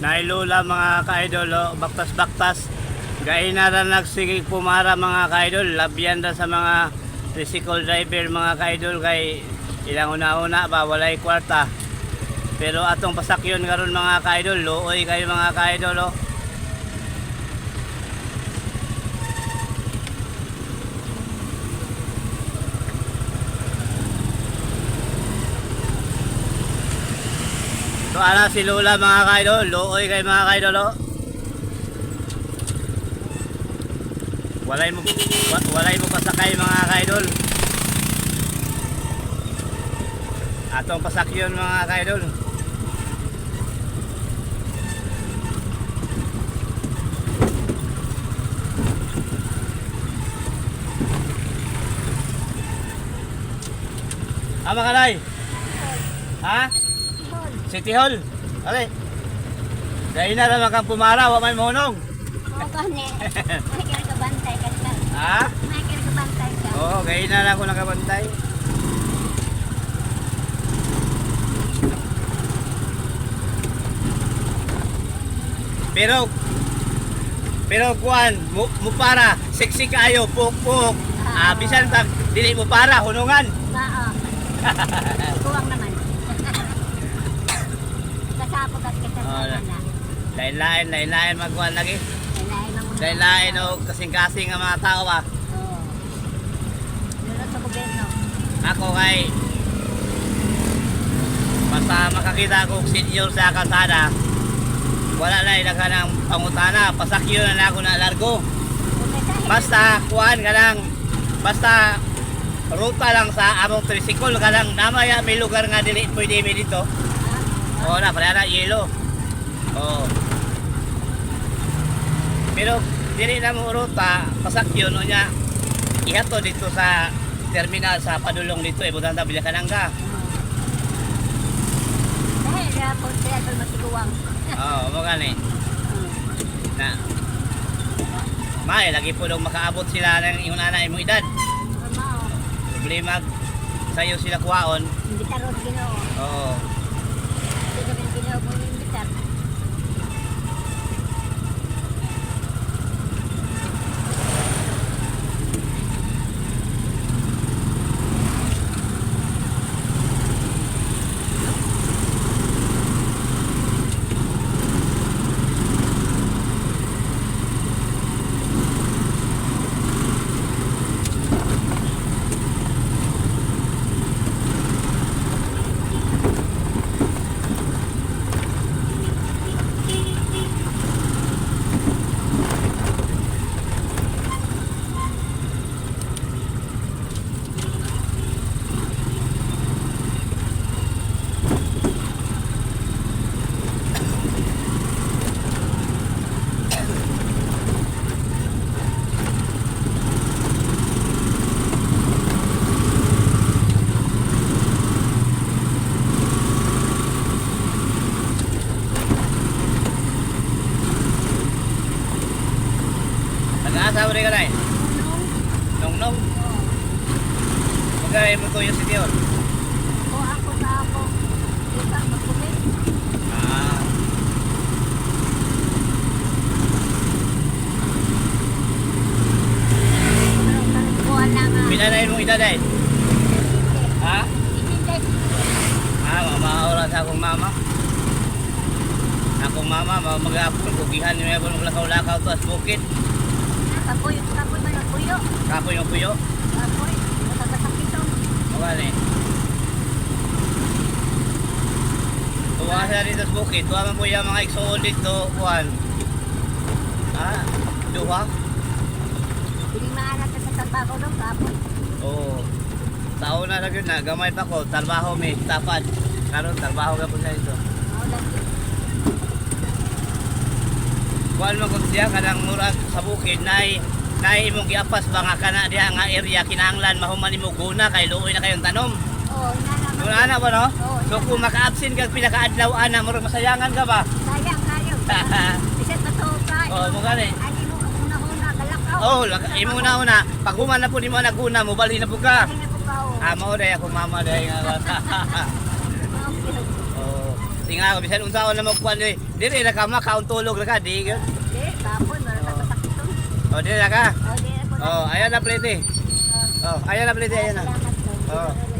Nailula mga ka-idol, baktas-baktas. Gain na rin nagsige pumara mga ka-idol. Labyan na sa mga tricycle driver mga ka-idol. Kay ilang una-una ba, walay kwarta. Pero atong pasakyon karon mga ka-idol, luoy kayo mga ka-idol. So ana si Lola mga ka-idol, luoy kayo mga ka-idol. Walay mo pasakay mga ka-idol. Atong pasakyon mga ka-idol. Ama kanay? Ha? City Hall? Okay. Dahil na naman kang pumara, wa may monong. Oo, kani. May kabantay ka na. Ha? May kabantay ka. Oo, gaya na lang ako nakabantay. Pero kuan, mo para, sexy kayo, puk-puk. Bisan pag dili mo para, hunungan. Oo. Kuwang naman. Kasapot at kita sa na. Lain-lain magkuhan lagi. Lain-lain o kasing-kasing ang mga tao ba. Oo. Lulot sa gobyerno. Ako kay basta makakita ko senior sa kalsada, wala na ilaga ng pangutana, pasakyo na ako na largo. Basta kuhan ka lang, basta ruta lang sa among tricycle ka lang, namaya may lugar nga dili pwede mi dito. Oo na, para na yelo. Oo. Pero dili na mo ruta, pasakyo no niya, ihato dito sa terminal sa padulong dito, ibutang tabi ka nang ka. Dahil po siya ito matiguang. Oo, mo gani. Na. May lagi po daw makaabot sila ng iyong nanay mo edad. Problema sayo sila kuwaon. Imbitar o Ginoo. Oo. Hindi ka rin Ginoo mo imbitar. Nag-aasawa rin ka na eh. Nong. Magkaya mo to yung city hall. O ako sa ako. Isa magkumit. Ah. Kuha na nga. Pinanayin mong edad eh. Ha? Hindi. Mamaura sa akong mama. Akong mama, mag-apon, kugihan niyo yung lakaw-lakaw to as bukid. Kapoy man ang puyo. Kapoy yung puyo. Kapoy. Matagasang ito. Mawala eh. Tuwa sa dito sa bukid. Tuwa man po yung mga iksoon dito. Kuhan. Duha. Hindi maalat sa trabaho doon. Kapoy. Oo. Sa una na yun na. Gamay pa ko. Trabaho may tapad. Karon trabaho ka po sa ito. Oo lang yun. Kuhan mo kung siya kanang murag sa bukid. Nay imong giapas ba nga kana diha nga area kinahanglan mahuman nimo guna kay luoy na kayong tanom. Oo, inana. Guna na ba no? Oo, So kung maka-absent kag pinakaadlaw ana murag masayangan ka ba? sayang kayo. Isa pa to ka. Oo, mo gani. Ay, mo una-una. Galakaw. Oh, imo na una. Pag human na po nimo naguna mo bali na po ka. Ay, na po ka. Mao day ako mama day nga. Okay. Oh. Tinga ko bisan unsaon na magkuan diri ra ka makauntulog ra ka di gyud. Hindi, kapon, wala na kasakit to. Oh, diri ra ka. O, di ako na. Oh, ayan na plate. Oh, ayan na plate, ayan na. Salamat, Lord. Oh.